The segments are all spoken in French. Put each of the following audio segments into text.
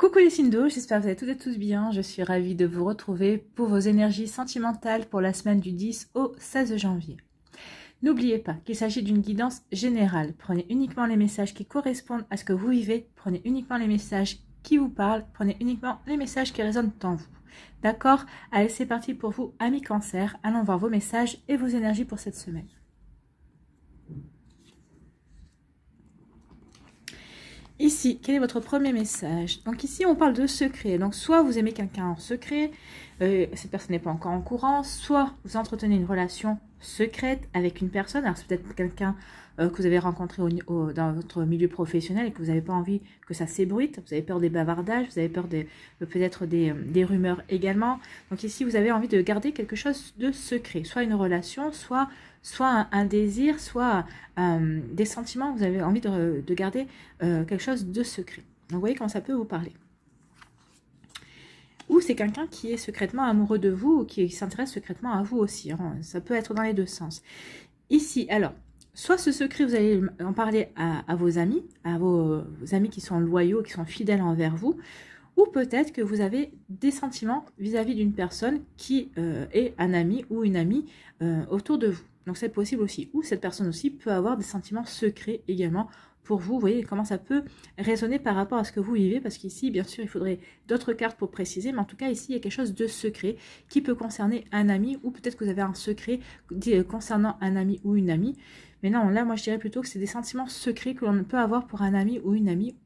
Coucou les signes d'eau, j'espère que vous allez toutes et tous bien. Je suis ravie de vous retrouver pour vos énergies sentimentales pour la semaine du 10 au 16 janvier. N'oubliez pas qu'il s'agit d'une guidance générale. Prenez uniquement les messages qui correspondent à ce que vous vivez. Prenez uniquement les messages qui vous parlent. Prenez uniquement les messages qui résonnent en vous. D'accord? Allez, c'est parti pour vous, amis Cancer. Allons voir vos messages et vos énergies pour cette semaine. Ici, quel est votre premier message? Donc ici, on parle de secret. Donc soit vous aimez quelqu'un en secret, cette personne n'est pas encore en courant, soit vous entretenez une relation secrète avec une personne. Alors c'est peut-être quelqu'un que vous avez rencontré dans votre milieu professionnel et que vous n'avez pas envie que ça s'ébruite. Vous avez peur des bavardages, vous avez peur peut-être des rumeurs également. Donc ici, vous avez envie de garder quelque chose de secret, soit une relation, soit un désir, soit des sentiments, vous avez envie de garder quelque chose de secret. Donc vous voyez comment ça peut vous parler. Ou c'est quelqu'un qui est secrètement amoureux de vous ou qui s'intéresse secrètement à vous aussi. Hein. Ça peut être dans les deux sens. Ici, alors, soit ce secret, vous allez en parler à vos amis, vos amis qui sont loyaux, qui sont fidèles envers vous, ou peut-être que vous avez des sentiments vis-à-vis d'une personne qui est un ami ou une amie autour de vous. Donc c'est possible aussi. Ou cette personne aussi peut avoir des sentiments secrets également pour vous. Vous voyez comment ça peut résonner par rapport à ce que vous vivez. Parce qu'ici, bien sûr, il faudrait d'autres cartes pour préciser. Mais en tout cas, ici, il y a quelque chose de secret qui peut concerner un ami. Ou peut-être que vous avez un secret concernant un ami ou une amie. Mais non, là, moi, je dirais plutôt que c'est des sentiments secrets que l'on peut avoir pour un ami ou une amie.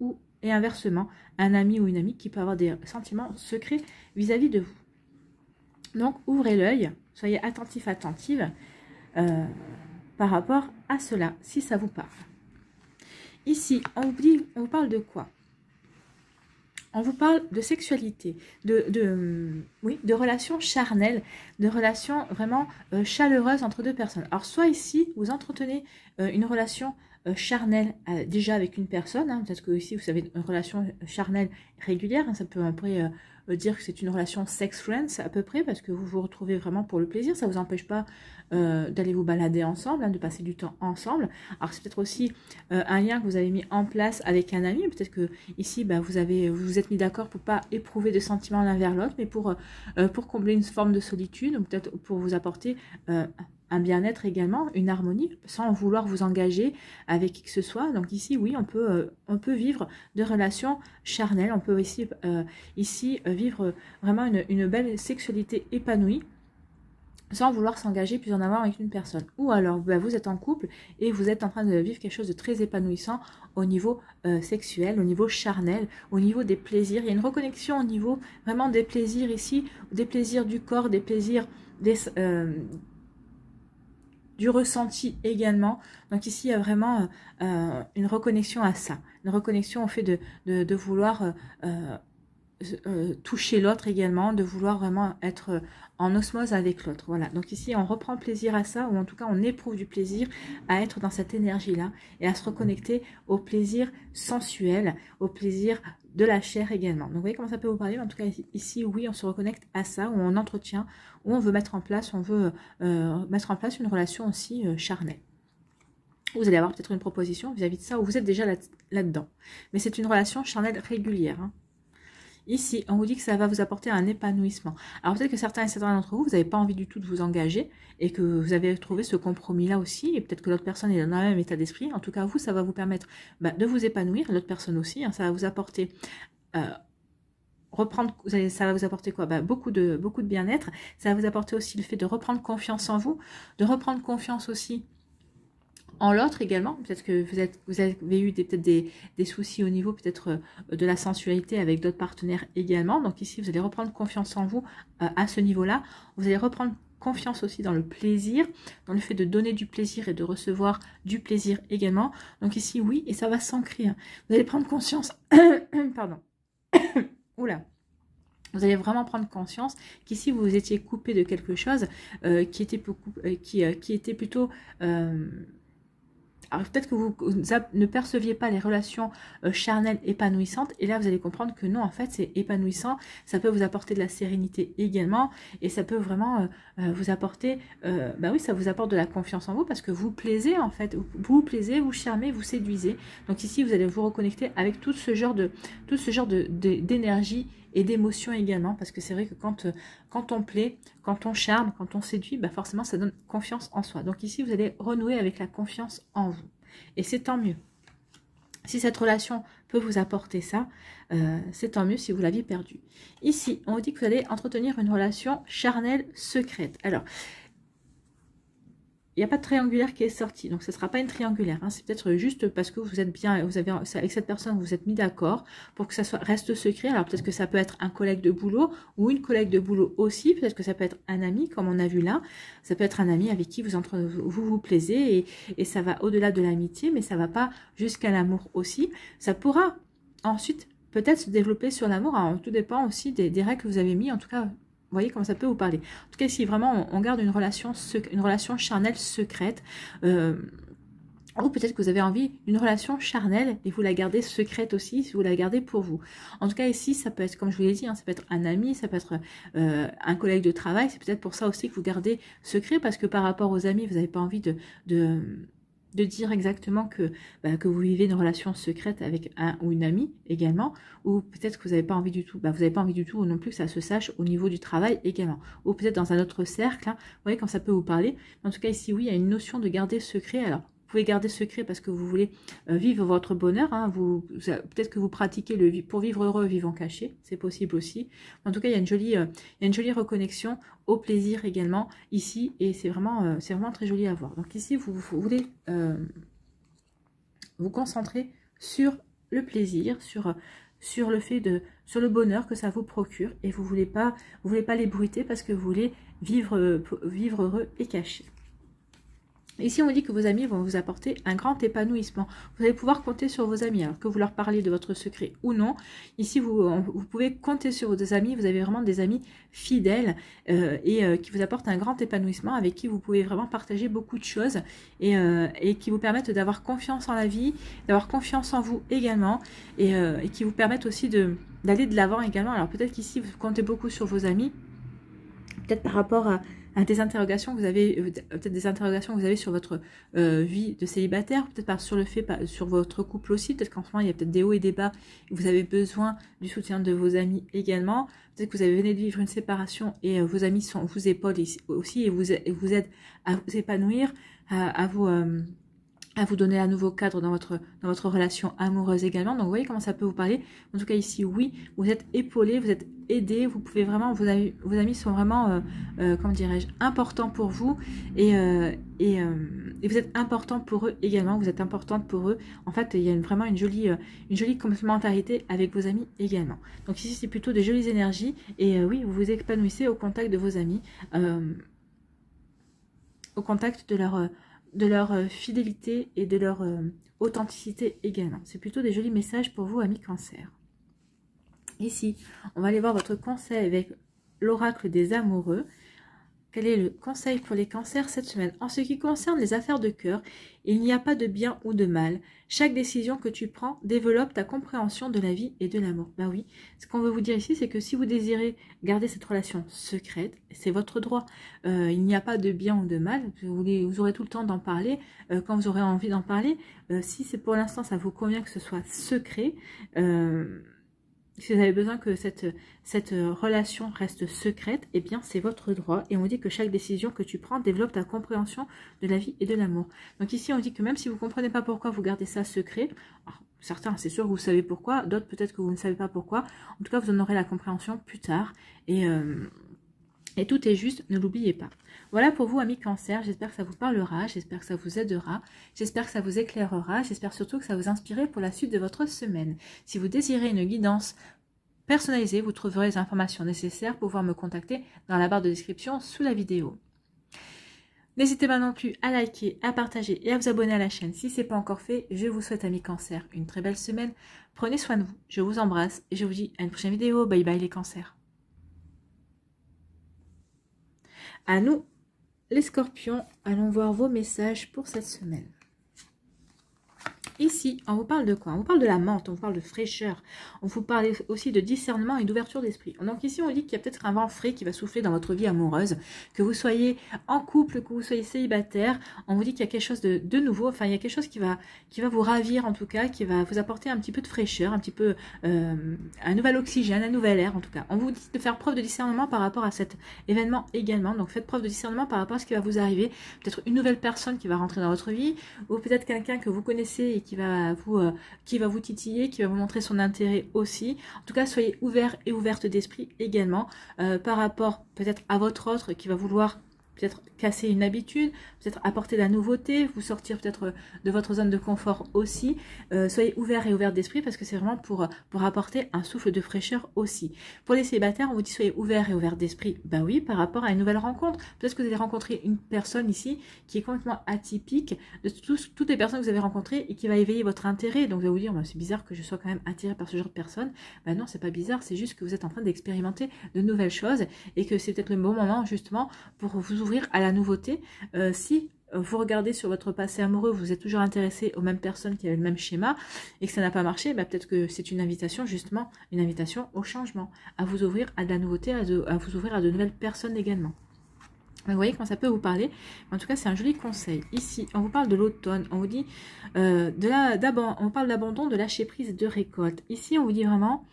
Et inversement, un ami ou une amie qui peut avoir des sentiments secrets vis-à-vis de vous. Donc, ouvrez l'œil. Soyez attentif, attentive. Par rapport à cela, si ça vous parle. Ici, on vous parle de quoi? On vous parle de sexualité, de relations charnelles, de relations vraiment chaleureuses entre deux personnes. Alors, soit ici, vous entretenez une relation charnelle déjà avec une personne, hein, peut-être que ici, vous avez une relation charnelle régulière, hein, ça peut après dire que c'est une relation sex friends à peu près, parce que vous vous retrouvez vraiment pour le plaisir, ça ne vous empêche pas d'aller vous balader ensemble, hein, de passer du temps ensemble. Alors c'est peut-être aussi un lien que vous avez mis en place avec un ami, peut-être que ici bah, vous vous êtes mis d'accord pour pas éprouver de sentiments l'un vers l'autre, mais pour combler une forme de solitude, ou peut-être pour vous apporter un bien-être également, une harmonie, sans vouloir vous engager avec qui que ce soit. Donc ici, oui, on peut vivre de relations charnelles, on peut ici vivre vraiment une belle sexualité épanouie, sans vouloir s'engager plus en avant avec une personne. Ou alors, bah, vous êtes en couple et vous êtes en train de vivre quelque chose de très épanouissant au niveau sexuel, au niveau charnel, au niveau des plaisirs. Il y a une reconnexion au niveau vraiment des plaisirs ici, des plaisirs du corps, des plaisirs du ressenti également. Donc ici, il y a vraiment une reconnexion à ça. Une reconnexion au fait de vouloir toucher l'autre également, de vouloir vraiment être en osmose avec l'autre. Voilà, donc ici on reprend plaisir à ça, ou en tout cas on éprouve du plaisir à être dans cette énergie-là et à se reconnecter au plaisir sensuel, au plaisir de la chair également. Donc vous voyez comment ça peut vous parler. En tout cas ici, oui, on se reconnecte à ça, où on entretient, où on veut mettre en place, mettre en place une relation aussi charnelle. Vous allez avoir peut-être une proposition vis-à-vis de ça, ou vous êtes déjà là-dedans. Mais c'est une relation charnelle régulière, hein. Ici, on vous dit que ça va vous apporter un épanouissement. Alors peut-être que certains d'entre vous, vous n'avez pas envie du tout de vous engager et que vous avez trouvé ce compromis-là aussi. Et peut-être que l'autre personne est dans le même état d'esprit. En tout cas, vous, ça va vous permettre de vous épanouir. L'autre personne aussi, hein, ça va vous apporter... ça va vous apporter quoi? Beaucoup de bien-être. Ça va vous apporter aussi le fait de reprendre confiance en vous, de reprendre confiance aussi en l'autre également. Peut-être que vous avez eu peut-être des soucis au niveau peut-être de la sensualité avec d'autres partenaires également. Donc ici, vous allez reprendre confiance en vous à ce niveau-là. Vous allez reprendre confiance aussi dans le plaisir, dans le fait de donner du plaisir et de recevoir du plaisir également. Donc ici, oui, et ça va s'ancrer. Vous allez prendre conscience... Pardon. Oula. Vous allez vraiment prendre conscience qu'ici, vous étiez coupé de quelque chose qui était plutôt... Alors peut-être que vous ne perceviez pas les relations charnelles épanouissantes, et là vous allez comprendre que non, en fait c'est épanouissant, ça peut vous apporter de la sérénité également, et ça peut vraiment vous apporter, bah oui, ça vous apporte de la confiance en vous, parce que vous plaisez en fait, vous plaisez, vous charmez, vous séduisez. Donc ici vous allez vous reconnecter avec tout ce genre d'énergie et d'émotions également, parce que c'est vrai que quand on plaît, quand on charme, quand on séduit, bah forcément ça donne confiance en soi. Donc ici vous allez renouer avec la confiance en vous, et c'est tant mieux. Si cette relation peut vous apporter ça, c'est tant mieux si vous l'aviez perdue. Ici, on vous dit que vous allez entretenir une relation charnelle secrète. Alors, il n'y a pas de triangulaire qui est sorti, donc ce ne sera pas une triangulaire. Hein. C'est peut-être juste parce que vous êtes bien, vous avez avec cette personne, vous vous êtes mis d'accord pour que ça reste secret. Alors peut-être que ça peut être un collègue de boulot ou une collègue de boulot aussi. Peut-être que ça peut être un ami, comme on a vu là. Ça peut être un ami avec qui vous plaisez et ça va au-delà de l'amitié, mais ça ne va pas jusqu'à l'amour aussi. Ça pourra ensuite peut-être se développer sur l'amour. Alors tout dépend aussi des règles que vous avez mis. En tout cas, vous voyez comment ça peut vous parler. En tout cas, si vraiment on garde une relation charnelle secrète, ou peut-être que vous avez envie d'une relation charnelle et vous la gardez secrète aussi, si vous la gardez pour vous. En tout cas, ici, ça peut être, comme je vous l'ai dit, hein, ça peut être un ami, ça peut être un collègue de travail. C'est peut-être pour ça aussi que vous gardez secret, parce que par rapport aux amis, vous n'avez pas envie de dire exactement que vous vivez une relation secrète avec un ou une amie également, ou peut-être que vous n'avez pas envie du tout, vous n'avez pas envie du tout non plus que ça se sache au niveau du travail également, ou peut-être dans un autre cercle, hein, vous voyez quand ça peut vous parler. En tout cas ici, oui, il y a une notion de garder secret. Alors, vous pouvez garder secret parce que vous voulez vivre votre bonheur, hein, peut-être que vous pratiquez pour vivre heureux, vivant caché, c'est possible aussi. En tout cas, il y a une jolie reconnexion au plaisir également ici, et c'est vraiment très joli à voir. Donc ici, vous voulez vous concentrer sur le plaisir, sur le bonheur que ça vous procure, et vous voulez pas l'ébruiter parce que vous voulez vivre heureux et caché. Ici, on dit que vos amis vont vous apporter un grand épanouissement. Vous allez pouvoir compter sur vos amis, alors que vous leur parlez de votre secret ou non. Ici, vous pouvez compter sur vos amis. Vous avez vraiment des amis fidèles et qui vous apportent un grand épanouissement, avec qui vous pouvez vraiment partager beaucoup de choses et qui vous permettent d'avoir confiance en la vie, d'avoir confiance en vous également, et qui vous permettent aussi d'aller de l'avant également. Alors peut-être qu'ici, vous comptez beaucoup sur vos amis, peut-être par rapport à des interrogations que vous avez, peut-être des interrogations que vous avez sur votre vie de célibataire, peut-être sur votre couple aussi, peut-être qu'en ce moment il y a peut-être des hauts et des bas, et vous avez besoin du soutien de vos amis également, peut-être que vous avez venu de vivre une séparation et vos amis vous épaulent aussi et vous aident à vous épanouir, à vous donner un nouveau cadre dans votre relation amoureuse également. Donc vous voyez comment ça peut vous parler. En tout cas ici, oui, vous êtes épaulé, vous êtes aidé, vous pouvez vraiment, vos amis sont vraiment, comment dirais-je, importants pour vous, et vous êtes important pour eux également, vous êtes importante pour eux. En fait, il y a vraiment une jolie complémentarité avec vos amis également. Donc ici, c'est plutôt des jolies énergies, et oui, vous vous épanouissez au contact de vos amis, au contact de leur fidélité et de leur authenticité également. C'est plutôt des jolis messages pour vous, amis Cancer. Ici, on va aller voir votre conseil avec l'oracle des amoureux. Quel est le conseil pour les cancers cette semaine? En ce qui concerne les affaires de cœur, il n'y a pas de bien ou de mal. Chaque décision que tu prends développe ta compréhension de la vie et de l'amour. Ben oui, ce qu'on veut vous dire ici, c'est que si vous désirez garder cette relation secrète, c'est votre droit. Il n'y a pas de bien ou de mal. Vous aurez tout le temps d'en parler quand vous aurez envie d'en parler. Si c'est pour l'instant, ça vous convient que ce soit secret, si vous avez besoin que cette relation reste secrète, eh bien c'est votre droit. Et on dit que chaque décision que tu prends développe ta compréhension de la vie et de l'amour. Donc ici on dit que même si vous ne comprenez pas pourquoi vous gardez ça secret, alors, certains c'est sûr que vous savez pourquoi, d'autres peut-être que vous ne savez pas pourquoi. En tout cas vous en aurez la compréhension plus tard. Et tout est juste, ne l'oubliez pas. Voilà pour vous, amis Cancer. J'espère que ça vous parlera, j'espère que ça vous aidera, j'espère que ça vous éclairera, j'espère surtout que ça vous inspirera pour la suite de votre semaine. Si vous désirez une guidance personnalisée, vous trouverez les informations nécessaires pour pouvoir me contacter dans la barre de description sous la vidéo. N'hésitez pas non plus à liker, à partager et à vous abonner à la chaîne si ce n'est pas encore fait. Je vous souhaite, amis Cancer, une très belle semaine. Prenez soin de vous, je vous embrasse et je vous dis à une prochaine vidéo. Bye bye les Cancers. À nous, les Scorpions, allons voir vos messages pour cette semaine. Ici, on vous parle de quoi? On vous parle de la menthe, on vous parle de fraîcheur, on vous parle aussi de discernement et d'ouverture d'esprit. Donc ici, on dit qu'il y a peut-être un vent frais qui va souffler dans votre vie amoureuse, que vous soyez en couple, que vous soyez célibataire, on vous dit qu'il y a quelque chose de nouveau, enfin il y a quelque chose qui va vous ravir en tout cas, qui va vous apporter un petit peu de fraîcheur, un petit peu un nouvel oxygène, un nouvel air en tout cas. On vous dit de faire preuve de discernement par rapport à cet événement également, donc faites preuve de discernement par rapport à ce qui va vous arriver, peut-être une nouvelle personne qui va rentrer dans votre vie, ou peut-être quelqu'un que vous connaissez et qui va vous titiller, qui va vous montrer son intérêt aussi. En tout cas, soyez ouverts et ouvertes d'esprit également par rapport peut-être à votre autre qui va vouloir peut-être casser une habitude, peut-être apporter de la nouveauté, vous sortir peut-être de votre zone de confort aussi. Soyez ouverts et ouvertes d'esprit parce que c'est vraiment pour apporter un souffle de fraîcheur aussi. Pour les célibataires, on vous dit soyez ouverts et ouvertes d'esprit. Bah oui, par rapport à une nouvelle rencontre. Peut-être que vous allez rencontrer une personne ici qui est complètement atypique de toutes les personnes que vous avez rencontrées et qui va éveiller votre intérêt. Donc vous allez vous dire, bah, c'est bizarre que je sois quand même attiré par ce genre de personne. Bah non, c'est pas bizarre, c'est juste que vous êtes en train d'expérimenter de nouvelles choses et que c'est peut-être le bon moment justement pour vous ouvrir à la nouveauté. Si vous regardez sur votre passé amoureux, vous êtes toujours intéressé aux mêmes personnes qui avaient le même schéma et que ça n'a pas marché, bah peut-être que c'est une invitation justement, une invitation au changement, à vous ouvrir à de la nouveauté, à vous ouvrir à de nouvelles personnes également. Vous voyez comment ça peut vous parler. En tout cas, c'est un joli conseil. Ici, on vous parle de l'automne. On vous dit on parle d'abandon, de lâcher prise et de récolte. Ici, on vous dit vraiment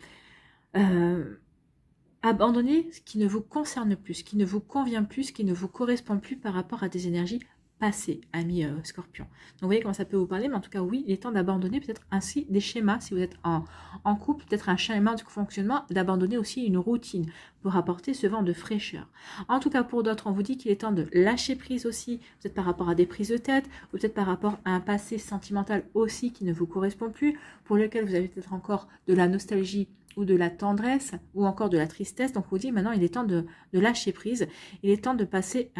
abandonnez ce qui ne vous concerne plus, ce qui ne vous convient plus, ce qui ne vous correspond plus par rapport à des énergies passées, amis Scorpion. Donc vous voyez comment ça peut vous parler, mais en tout cas oui, il est temps d'abandonner peut-être ainsi des schémas, si vous êtes en couple, peut-être un schéma de fonctionnement, d'abandonner aussi une routine pour apporter ce vent de fraîcheur. En tout cas pour d'autres, on vous dit qu'il est temps de lâcher prise aussi, peut-être par rapport à des prises de tête, ou peut-être par rapport à un passé sentimental aussi qui ne vous correspond plus, pour lequel vous avez peut-être encore de la nostalgie ou de la tendresse, ou encore de la tristesse. Donc, on vous dit maintenant, il est temps de lâcher prise. Il est temps de passer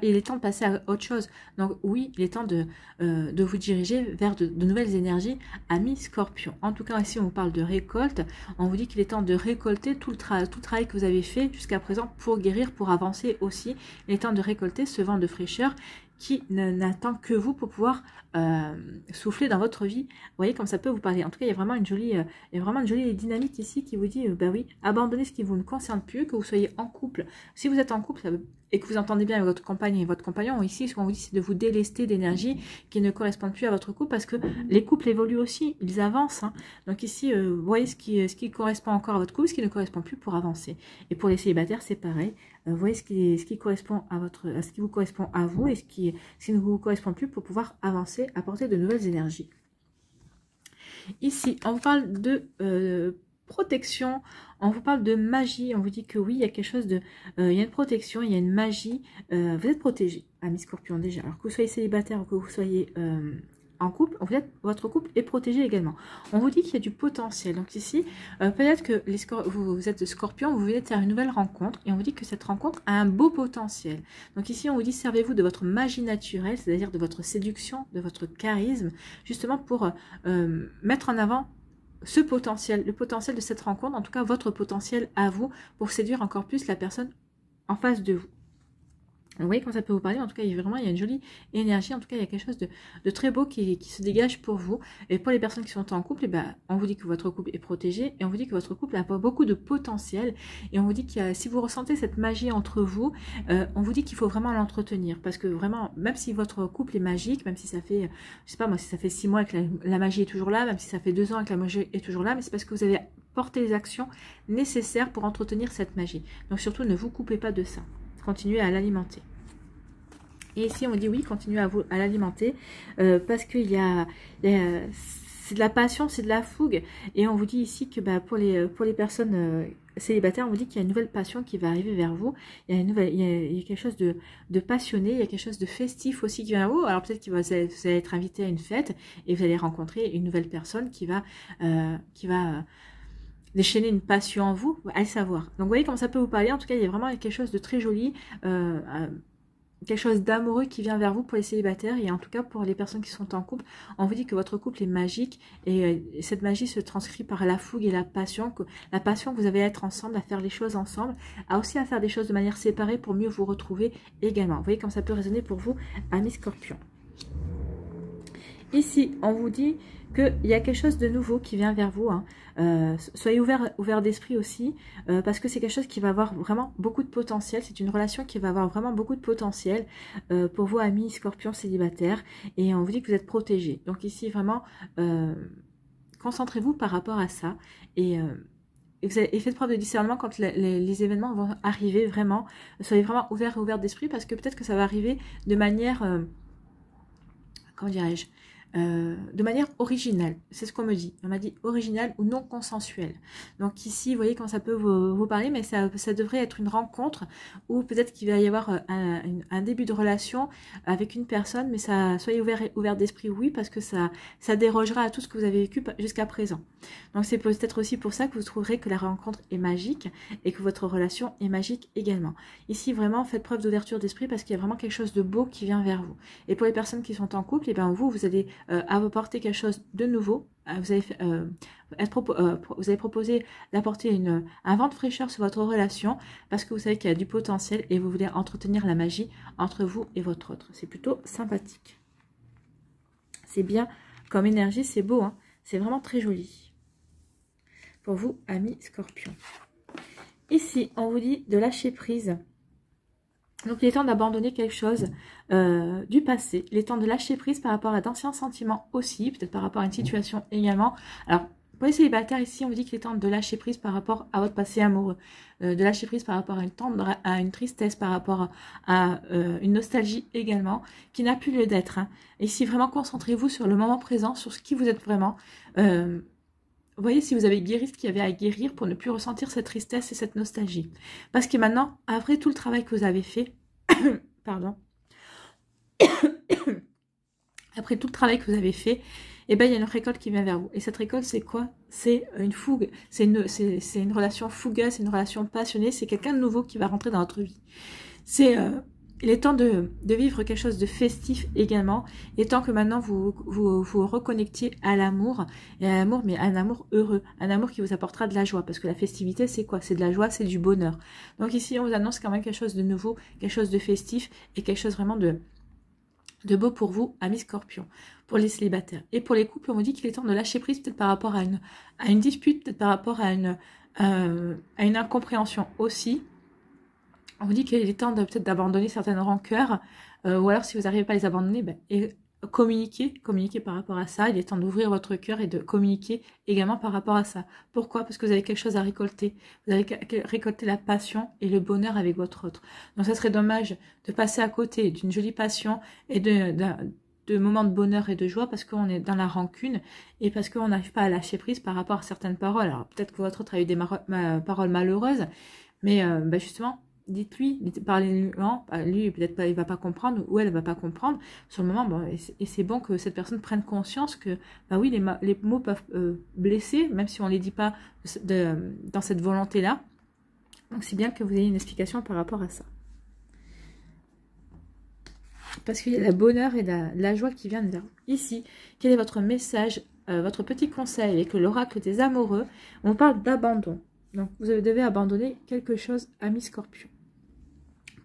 il est temps de passer à autre chose. Donc, oui, il est temps de vous diriger vers de nouvelles énergies, amis Scorpion. En tout cas, ici, on vous parle de récolte. On vous dit qu'il est temps de récolter tout le travail que vous avez fait jusqu'à présent pour guérir, pour avancer aussi. Il est temps de récolter ce vent de fraîcheur qui n'attend que vous pour pouvoir souffler dans votre vie. Vous voyez comme ça peut vous parler. En tout cas, il y a vraiment une jolie dynamique ici qui vous dit, bah oui, abandonnez ce qui vous ne concerne plus, que vous soyez en couple. Si vous êtes en couple et que vous entendez bien avec votre compagne et votre compagnon, ici, ce qu'on vous dit, c'est de vous délester d'énergie qui ne correspondent plus à votre couple parce que les couples évoluent aussi, ils avancent. Hein. Donc ici, vous voyez ce qui correspond encore à votre couple, ce qui ne correspond plus pour avancer. Et pour les célibataires, c'est pareil. Vous voyez ce qui correspond à ce qui vous correspond à vous et ce qui ne vous correspond plus pour pouvoir avancer, apporter de nouvelles énergies. Ici, on vous parle de protection, on vous parle de magie, on vous dit que oui, il y a quelque chose de... il y a une protection, il y a une magie, vous êtes protégé, amis Scorpion déjà, alors que vous soyez célibataire ou que vous soyez... en couple, votre couple est protégé également. On vous dit qu'il y a du potentiel. Donc ici, peut-être que vous êtes Scorpion, vous venez de faire une nouvelle rencontre et on vous dit que cette rencontre a un beau potentiel. Donc ici, on vous dit servez-vous de votre magie naturelle, c'est-à-dire de votre séduction, de votre charisme, justement pour mettre en avant ce potentiel, le potentiel de cette rencontre, en tout cas votre potentiel à vous, pour séduire encore plus la personne en face de vous. Vous voyez comment ça peut vous parler. En tout cas, il y a une jolie énergie. En tout cas, il y a quelque chose de très beau qui se dégage pour vous. Et pour les personnes qui sont en couple, on vous dit que votre couple est protégé. Et on vous dit que votre couple a beaucoup de potentiel. Et on vous dit que si vous ressentez cette magie entre vous, on vous dit qu'il faut vraiment l'entretenir. Parce que vraiment, même si votre couple est magique, même si ça fait, je sais pas moi, si ça fait 6 mois que la magie est toujours là, même si ça fait 2 ans que la magie est toujours là, mais c'est parce que vous avez porté les actions nécessaires pour entretenir cette magie. Donc surtout, ne vous coupez pas de ça. Continuez à l'alimenter. Et ici, on dit oui, continuez à l'alimenter parce qu'il c'est de la passion, c'est de la fougue. Et on vous dit ici que pour les personnes célibataires, on vous dit qu'il y a une nouvelle passion qui va arriver vers vous. Il y a quelque chose de passionné, il y a quelque chose de festif aussi qui vient vers vous. Alors peut-être que vous allez être invité à une fête et vous allez rencontrer une nouvelle personne qui va déchaîner une passion en vous, à le savoir. Donc vous voyez comment ça peut vous parler. En tout cas, il y a vraiment quelque chose de très joli, quelque chose d'amoureux qui vient vers vous pour les célibataires et en tout cas pour les personnes qui sont en couple. On vous dit que votre couple est magique et cette magie se transcrit par la fougue et la passion que vous avez à être ensemble, à faire les choses ensemble, aussi à faire des choses de manière séparée pour mieux vous retrouver également. Vous voyez comment ça peut résonner pour vous, amis Scorpions. Ici, on vous dit qu'il y a quelque chose de nouveau qui vient vers vous. Hein. Soyez ouvert d'esprit aussi, parce que c'est quelque chose qui va avoir vraiment beaucoup de potentiel. C'est une relation qui va avoir vraiment beaucoup de potentiel pour vous, amis Scorpion célibataires. Et on vous dit que vous êtes protégés. Donc ici, vraiment, concentrez-vous par rapport à ça. Et faites preuve de discernement quand les événements vont arriver vraiment. Soyez vraiment ouvert d'esprit, parce que peut-être que ça va arriver de manière... comment dirais-je, de manière originale. C'est ce qu'on me dit. On m'a dit originale ou non consensuelle. Donc ici, vous voyez quand ça peut vous parler, mais ça devrait être une rencontre ou peut-être qu'il va y avoir un début de relation avec une personne, mais ça, soyez ouvert d'esprit, oui, parce que ça dérogera à tout ce que vous avez vécu jusqu'à présent. Donc c'est peut-être aussi pour ça que vous trouverez que la rencontre est magique et que votre relation est magique également. Ici, vraiment, faites preuve d'ouverture d'esprit parce qu'il y a vraiment quelque chose de beau qui vient vers vous. Et pour les personnes qui sont en couple, et bien vous allez apporter quelque chose de nouveau. Vous allez proposer d'apporter un vent de fraîcheur sur votre relation parce que vous savez qu'il y a du potentiel et vous voulez entretenir la magie entre vous et votre autre. C'est plutôt sympathique. C'est bien comme énergie, c'est beau, hein, c'est vraiment très joli. Pour vous, amis Scorpion. Ici, on vous dit de lâcher prise. Donc, il est temps d'abandonner quelque chose du passé. Il est temps de lâcher prise par rapport à d'anciens sentiments aussi, peut-être par rapport à une situation également. Alors, pour les célibataires, ici, on vous dit qu'il est temps de lâcher prise par rapport à votre passé amoureux. De lâcher prise par rapport à une tristesse, par rapport à une nostalgie également, qui n'a plus lieu d'être. Hein. Ici, vraiment, concentrez-vous sur le moment présent, sur ce qui vous êtes vraiment. Vous voyez si vous avez guéri ce qu'il y avait à guérir pour ne plus ressentir cette tristesse et cette nostalgie. Parce que maintenant, après tout le travail que vous avez fait, pardon, après tout le travail que vous avez fait, eh ben, il y a une récolte qui vient vers vous. Et cette récolte, c'est quoi? C'est une fougue. C'est une relation fougueuse, c'est une relation passionnée. C'est quelqu'un de nouveau qui va rentrer dans votre vie. Il est temps de vivre quelque chose de festif également. Il est temps que maintenant vous reconnectiez à l'amour. Et à l'amour, mais à un amour heureux. Un amour qui vous apportera de la joie. Parce que la festivité, c'est quoi? C'est de la joie, c'est du bonheur. Donc ici, on vous annonce quand même quelque chose de nouveau, quelque chose de festif et quelque chose vraiment de beau pour vous, amis Scorpion, pour les célibataires. Et pour les couples, on vous dit qu'il est temps de lâcher prise, peut-être par rapport à une dispute, peut-être par rapport à une incompréhension aussi. On vous dit qu'il est temps peut-être d'abandonner certaines rancœurs, ou alors si vous n'arrivez pas à les abandonner, communiquer par rapport à ça. Il est temps d'ouvrir votre cœur et de communiquer également par rapport à ça. Pourquoi? Parce que vous avez quelque chose à récolter. Vous avez récolté la passion et le bonheur avec votre autre. Donc ça serait dommage de passer à côté d'une jolie passion et de moments de bonheur et de joie parce qu'on est dans la rancune et parce qu'on n'arrive pas à lâcher prise par rapport à certaines paroles. Alors peut-être que votre autre a eu des paroles malheureuses, mais justement, dites-lui, parlez-lui, lui peut-être pas, il va pas comprendre ou elle va pas comprendre sur le moment. Et c'est bon que cette personne prenne conscience que oui, les mots peuvent blesser, même si on les dit pas dans cette volonté-là. Donc c'est bien que vous ayez une explication par rapport à ça. Parce qu'il y a le bonheur et la joie qui viennent vers vous. Ici, quel est votre message, votre petit conseil avec l'oracle des amoureux? On parle d'abandon. Donc vous devez abandonner quelque chose, amis Scorpion.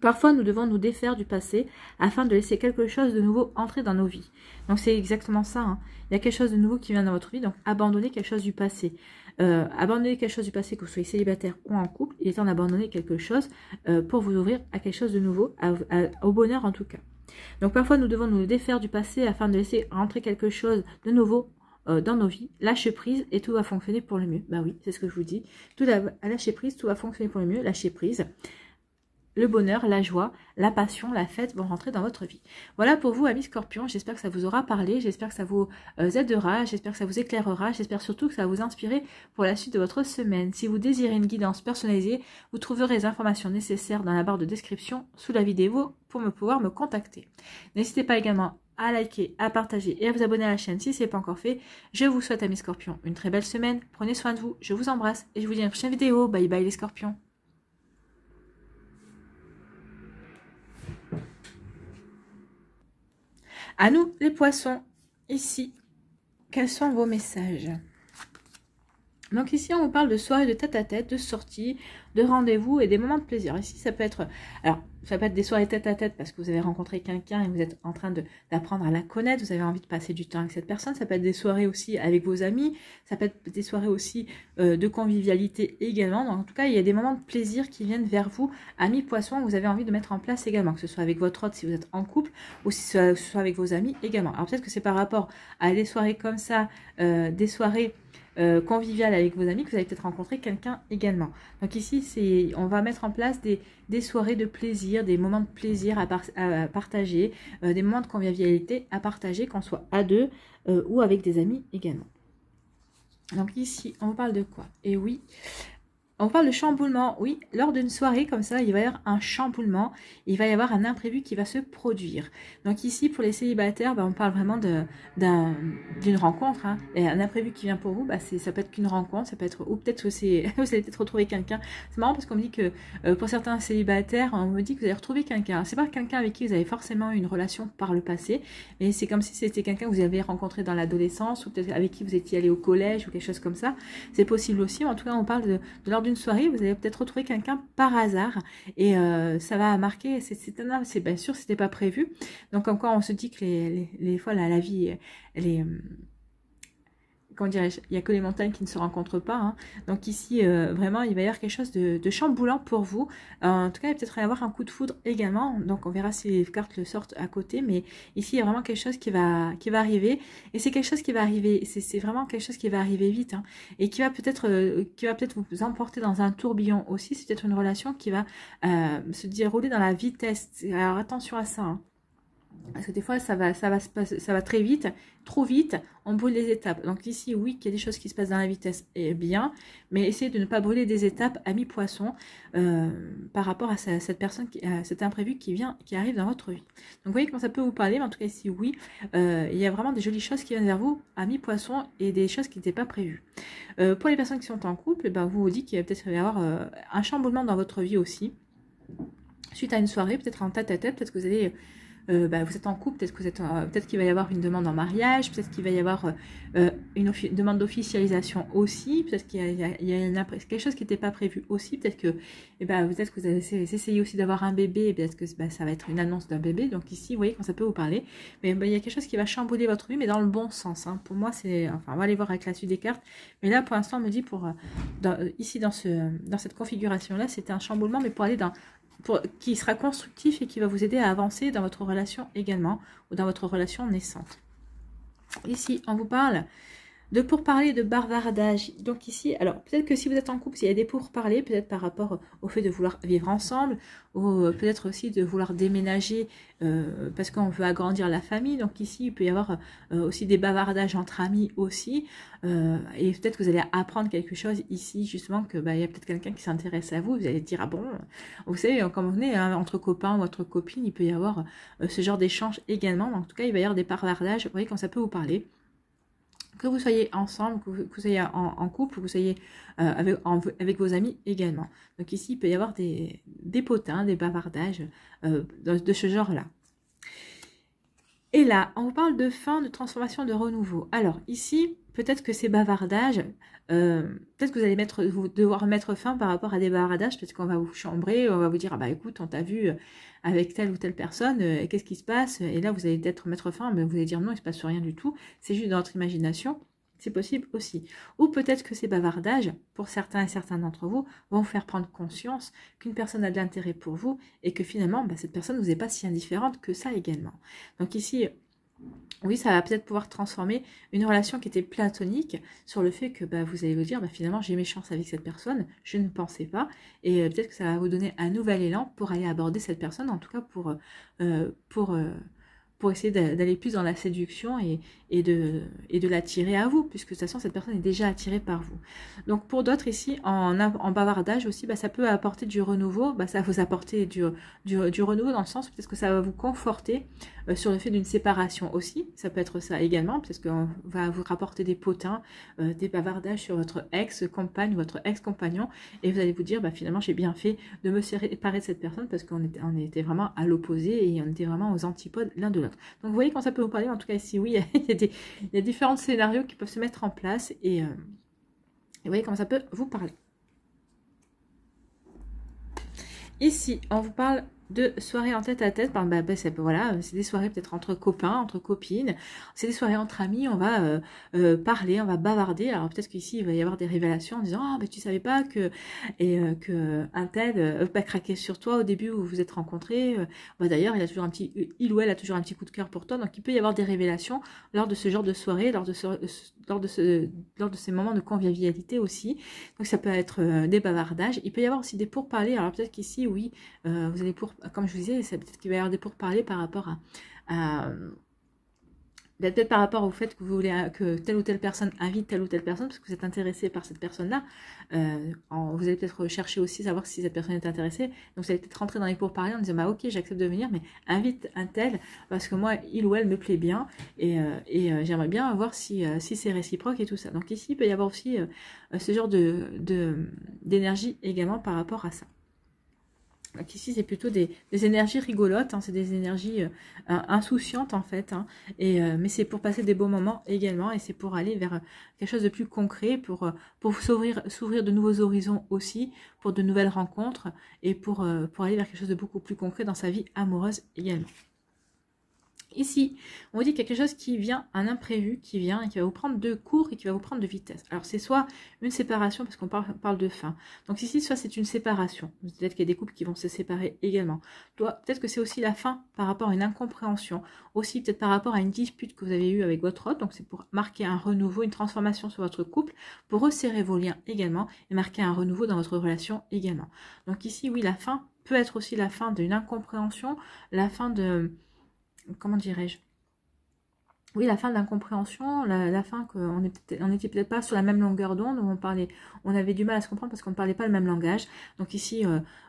Parfois, nous devons nous défaire du passé afin de laisser quelque chose de nouveau entrer dans nos vies. Donc, c'est exactement ça. Hein. Il y a quelque chose de nouveau qui vient dans votre vie. Donc, abandonnez quelque chose du passé. Abandonnez quelque chose du passé, que vous soyez célibataire ou en couple. Il est temps d'abandonner quelque chose pour vous ouvrir à quelque chose de nouveau, au bonheur en tout cas. Donc, parfois, nous devons nous défaire du passé afin de laisser rentrer quelque chose de nouveau dans nos vies. Lâchez prise et tout va fonctionner pour le mieux. Oui, c'est ce que je vous dis. À lâcher prise, tout va fonctionner pour le mieux. Lâchez prise. Le bonheur, la joie, la passion, la fête vont rentrer dans votre vie. Voilà pour vous, amis Scorpions. J'espère que ça vous aura parlé. J'espère que ça vous aidera. J'espère que ça vous éclairera. J'espère surtout que ça va vous inspirer pour la suite de votre semaine. Si vous désirez une guidance personnalisée, vous trouverez les informations nécessaires dans la barre de description sous la vidéo pour pouvoir me contacter. N'hésitez pas également à liker, à partager et à vous abonner à la chaîne si ce n'est pas encore fait. Je vous souhaite, amis Scorpions, une très belle semaine. Prenez soin de vous. Je vous embrasse et je vous dis à une prochaine vidéo. Bye bye les Scorpions. À nous, les poissons, ici, quels sont vos messages? Donc ici, on vous parle de soirée de tête-à-tête, de sortie, de rendez-vous et des moments de plaisir. Ici, ça peut être, alors, ça peut être des soirées tête-à-tête parce que vous avez rencontré quelqu'un et vous êtes en train d'apprendre à la connaître, vous avez envie de passer du temps avec cette personne. Ça peut être des soirées aussi avec vos amis, ça peut être des soirées aussi de convivialité également. Donc, en tout cas, il y a des moments de plaisir qui viennent vers vous, amis poissons, que vous avez envie de mettre en place également, que ce soit avec votre hôte si vous êtes en couple ou si ce soit avec vos amis également. Alors, peut-être que c'est par rapport à des soirées comme ça, des soirées convivial avec vos amis, que vous allez peut-être rencontrer quelqu'un également. Donc ici, on va mettre en place des soirées de plaisir, des moments de plaisir à partager, des moments de convivialité à partager, qu'on soit à deux ou avec des amis également. Donc ici, on vous parle de quoi? Et oui, on parle de chamboulement. Oui, lors d'une soirée comme ça, il va y avoir un chamboulement. Il va y avoir un imprévu qui va se produire. Donc ici, pour les célibataires, on parle vraiment d'une rencontre. Hein. Et un imprévu qui vient pour vous, ça peut être qu'une rencontre. Ça peut être, ou peut-être que vous allez peut-être retrouver quelqu'un. C'est marrant parce qu'on me dit que pour certains célibataires, on me dit que vous allez retrouver quelqu'un. C'est pas quelqu'un avec qui vous avez forcément eu une relation par le passé. Mais c'est comme si c'était quelqu'un que vous avez rencontré dans l'adolescence ou peut-être avec qui vous étiez allé au collège ou quelque chose comme ça. C'est possible aussi. En tout cas, on parle de lors d'une soirée, vous allez peut-être retrouver quelqu'un par hasard et ça va marquer, c'est bien sûr, c'était pas prévu. Donc encore, on se dit que les fois, la vie, elle est... comment dirais-je, il n'y a que les montagnes qui ne se rencontrent pas. Hein. Donc ici, vraiment, il va y avoir quelque chose de chamboulant pour vous. En tout cas, il va peut-être y avoir un coup de foudre également. Donc on verra si les cartes le sortent à côté. Mais ici, il y a vraiment quelque chose qui va arriver. Et c'est quelque chose qui va arriver. C'est vraiment quelque chose qui va arriver vite. Hein. Et qui va peut-être vous emporter dans un tourbillon aussi. C'est peut-être une relation qui va se dérouler dans la vitesse. Alors attention à ça. Hein. Parce que des fois, ça va très vite, trop vite, on brûle les étapes. Donc ici, oui, qu'il y a des choses qui se passent dans la vitesse, et bien, mais essayez de ne pas brûler des étapes, amis poissons, par rapport à cette personne, à cet imprévu qui arrive dans votre vie. Donc vous voyez comment ça peut vous parler, mais en tout cas ici, oui, il y a vraiment des jolies choses qui viennent vers vous, amis poissons, et des choses qui n'étaient pas prévues. Pour les personnes qui sont en couple, vous vous dites qu'il va peut-être y avoir un chamboulement dans votre vie aussi, suite à une soirée, peut-être en tête-à-tête, peut-être que vous allez... vous êtes en couple, peut-être qu'il va y avoir une demande en mariage, peut-être qu'il va y avoir une demande d'officialisation aussi, peut-être qu'il y a quelque chose qui n'était pas prévu aussi, peut-être que vous allez essayer aussi d'avoir un bébé, peut-être que ça va être une annonce d'un bébé, donc ici, vous voyez quand ça peut vous parler, mais il y a quelque chose qui va chambouler votre vie, mais dans le bon sens. Hein. Pour moi, on va aller voir avec la suite des cartes, mais là, pour l'instant, on me dit, ici, dans cette configuration-là, c'était un chamboulement, mais pour aller qui sera constructif et qui va vous aider à avancer dans votre relation également, ou dans votre relation naissante. Ici, on vous parle de pourparlers, de bavardage. Donc ici, alors peut-être que si vous êtes en couple, il y a des pourparlers, peut-être par rapport au fait de vouloir vivre ensemble, ou peut-être aussi de vouloir déménager parce qu'on veut agrandir la famille. Donc ici, il peut y avoir aussi des bavardages entre amis aussi. Et peut-être que vous allez apprendre quelque chose ici, justement, que il y a peut-être quelqu'un qui s'intéresse à vous. Vous allez dire, ah bon, vous savez, comme vous venez, hein, entre copains ou entre copines, il peut y avoir ce genre d'échange également. En tout cas, il va y avoir des bavardages. Vous voyez, quand ça peut vous parler. Que vous soyez ensemble, que vous soyez en couple, que vous soyez avec vos amis également. Donc ici, il peut y avoir des potins, des bavardages de ce genre-là. Et là, on vous parle de fin, de transformation, de renouveau. Alors ici, peut-être que ces bavardages, peut-être que vous allez devoir mettre fin par rapport à des bavardages, peut-être qu'on va vous chambrer, on va vous dire, ah bah écoute, on t'a vu avec telle ou telle personne, qu'est-ce qui se passe? Et là, vous allez peut-être mettre fin, mais vous allez dire non, il ne se passe rien du tout, c'est juste dans votre imagination. C'est possible aussi. Ou peut-être que ces bavardages, pour certains et certains d'entre vous, vont vous faire prendre conscience qu'une personne a de l'intérêt pour vous et que finalement, cette personne ne vous est pas si indifférente que ça également. Donc ici, oui, ça va peut-être pouvoir transformer une relation qui était platonique sur le fait que vous allez vous dire, finalement, j'ai mes chances avec cette personne, je ne pensais pas, et peut-être que ça va vous donner un nouvel élan pour aller aborder cette personne, en tout cas pour essayer d'aller plus dans la séduction et de l'attirer à vous, puisque de toute façon, cette personne est déjà attirée par vous. Donc, pour d'autres ici, en bavardage aussi, ça peut apporter du renouveau, ça va vous apporter du renouveau dans le sens, peut-être que ça va vous conforter sur le fait d'une séparation aussi, ça peut être ça également, parce qu'on va vous rapporter des potins, des bavardages sur votre ex-compagne, votre ex-compagnon, et vous allez vous dire, finalement, j'ai bien fait de me séparer de cette personne, parce qu'on était vraiment à l'opposé, et on était vraiment aux antipodes l'un de l'autre. Donc, vous voyez quand ça peut vous parler, en tout cas ici, oui, il y a différents scénarios qui peuvent se mettre en place, et vous voyez comment ça peut vous parler. Ici, on vous parle de soirées en tête-à-tête. Voilà, c'est des soirées peut-être entre copains, entre copines. C'est des soirées entre amis. On va parler, on va bavarder. Alors peut-être qu'ici, il va y avoir des révélations en disant « Ah, tu savais pas que, que un tel pas craqué sur toi au début où vous vous êtes rencontrés. D'ailleurs, il ou elle a toujours un petit coup de cœur pour toi. » Donc il peut y avoir des révélations lors de ce genre de soirée, lors de ces moments de convivialité aussi. Donc ça peut être des bavardages. Il peut y avoir aussi des pourparlers. Alors peut-être qu'ici, oui, vous allez comme je vous disais, c'est peut-être qu'il va y avoir des pourparlers par rapport peut-être par rapport au fait que vous voulez que telle ou telle personne invite telle ou telle personne, parce que vous êtes intéressé par cette personne-là. Vous allez peut-être chercher aussi savoir si cette personne est intéressée. Donc vous allez peut-être rentrer dans les pourparlers en disant ok, j'accepte de venir, mais invite un tel parce que moi il ou elle me plaît bien et j'aimerais bien voir si c'est réciproque et tout ça. Donc ici il peut y avoir aussi ce genre d'énergie également par rapport à ça. Donc ici, c'est plutôt des énergies rigolotes, hein, c'est des énergies insouciantes en fait, hein, mais c'est pour passer des beaux moments également, et c'est pour aller vers quelque chose de plus concret, pour s'ouvrir de nouveaux horizons aussi, pour de nouvelles rencontres, et pour aller vers quelque chose de beaucoup plus concret dans sa vie amoureuse également. Ici, on vous dit quelque chose qui vient, un imprévu qui vient et qui va vous prendre de court et qui va vous prendre de vitesse. Alors, c'est soit une séparation, parce qu'on parle de fin. Donc ici, soit c'est une séparation. Peut-être qu'il y a des couples qui vont se séparer également. Peut-être que c'est aussi la fin par rapport à une incompréhension. Aussi, peut-être par rapport à une dispute que vous avez eue avec votre autre. Donc, c'est pour marquer un renouveau, une transformation sur votre couple, pour resserrer vos liens également et marquer un renouveau dans votre relation également. Donc ici, oui, la fin peut être aussi la fin d'une incompréhension, la fin de... Comment dirais-je? Oui, la fin de l'incompréhension, la fin qu'on n'était peut-être pas sur la même longueur d'onde, où on avait du mal à se comprendre parce qu'on ne parlait pas le même langage. Donc ici,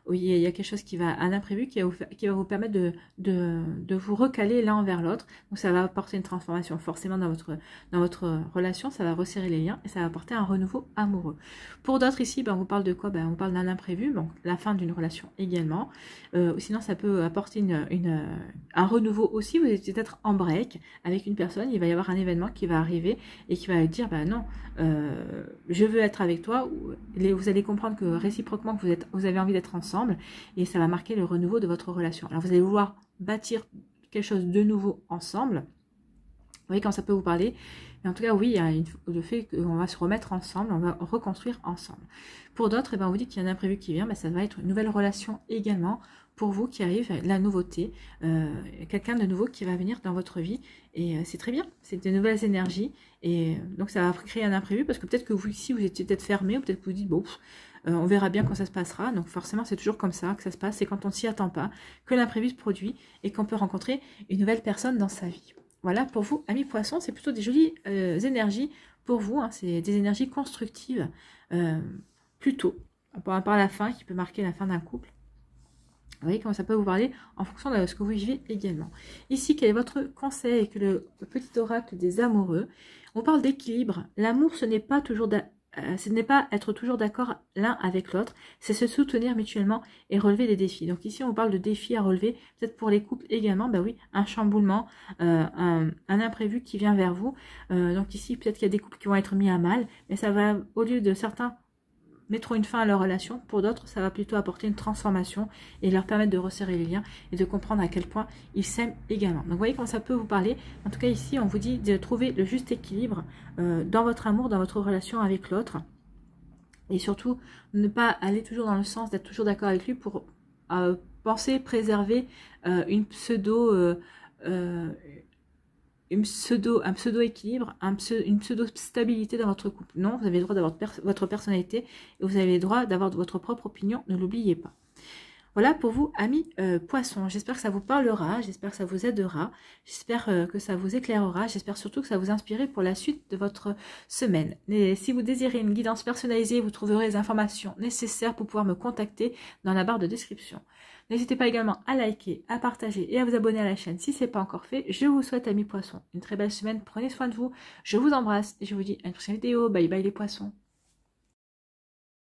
oui, il y a quelque chose qui va, un imprévu qui va vous permettre de vous recaler l'un envers l'autre. Donc ça va apporter une transformation forcément dans votre relation, ça va resserrer les liens et ça va apporter un renouveau amoureux. Pour d'autres ici, on vous parle de quoi? On parle d'un imprévu, donc la fin d'une relation également. Sinon, ça peut apporter un renouveau aussi. Vous êtes peut-être en break avec une personne. Il va y avoir un événement qui va arriver et qui va dire non, je veux être avec toi. Vous allez comprendre que réciproquement que vous avez envie d'être ensemble et ça va marquer le renouveau de votre relation. Alors vous allez vouloir bâtir quelque chose de nouveau ensemble. Vous voyez quand ça peut vous parler. Mais en tout cas, oui, il y a le fait qu'on va se remettre ensemble, on va reconstruire ensemble. Pour d'autres, on vous dit qu'il y a un imprévu qui vient, ça va être une nouvelle relation également. Pour vous qui arrive, la nouveauté, quelqu'un de nouveau qui va venir dans votre vie et c'est très bien, c'est de nouvelles énergies et donc ça va créer un imprévu parce que peut-être que vous ici vous étiez peut-être fermé ou peut-être que vous dites bon on verra bien quand ça se passera, donc forcément c'est toujours comme ça que ça se passe, c'est quand on s'y attend pas que l'imprévu se produit et qu'on peut rencontrer une nouvelle personne dans sa vie. Voilà pour vous amis poissons, c'est plutôt des jolies énergies pour vous, hein, c'est des énergies constructives plutôt par la fin qui peut marquer la fin d'un couple. Vous voyez comment ça peut vous parler en fonction de ce que vous vivez également. Ici, quel est votre conseil que le petit oracle des amoureux? On parle d'équilibre. L'amour, ce n'est pas être toujours d'accord l'un avec l'autre, c'est se soutenir mutuellement et relever des défis. Donc ici, on parle de défis à relever, peut-être pour les couples également, oui, un chamboulement, un imprévu qui vient vers vous. Donc ici, peut-être qu'il y a des couples qui vont être mis à mal, mais ça va, au lieu de certains mettront une fin à leur relation, pour d'autres ça va plutôt apporter une transformation et leur permettre de resserrer les liens et de comprendre à quel point ils s'aiment également. Donc vous voyez comment ça peut vous parler. En tout cas ici on vous dit de trouver le juste équilibre dans votre amour, dans votre relation avec l'autre et surtout ne pas aller toujours dans le sens d'être toujours d'accord avec lui pour penser préserver un pseudo équilibre, une pseudo stabilité dans votre couple. Non, vous avez le droit d'avoir votre personnalité et vous avez le droit d'avoir votre propre opinion, ne l'oubliez pas. Voilà pour vous, amis poissons. J'espère que ça vous parlera, j'espère que ça vous aidera, j'espère que ça vous éclairera, j'espère surtout que ça vous inspirera pour la suite de votre semaine. Et si vous désirez une guidance personnalisée, vous trouverez les informations nécessaires pour pouvoir me contacter dans la barre de description. N'hésitez pas également à liker, à partager et à vous abonner à la chaîne si ce n'est pas encore fait. Je vous souhaite, amis poissons, une très belle semaine. Prenez soin de vous. Je vous embrasse et je vous dis à une prochaine vidéo. Bye bye les poissons.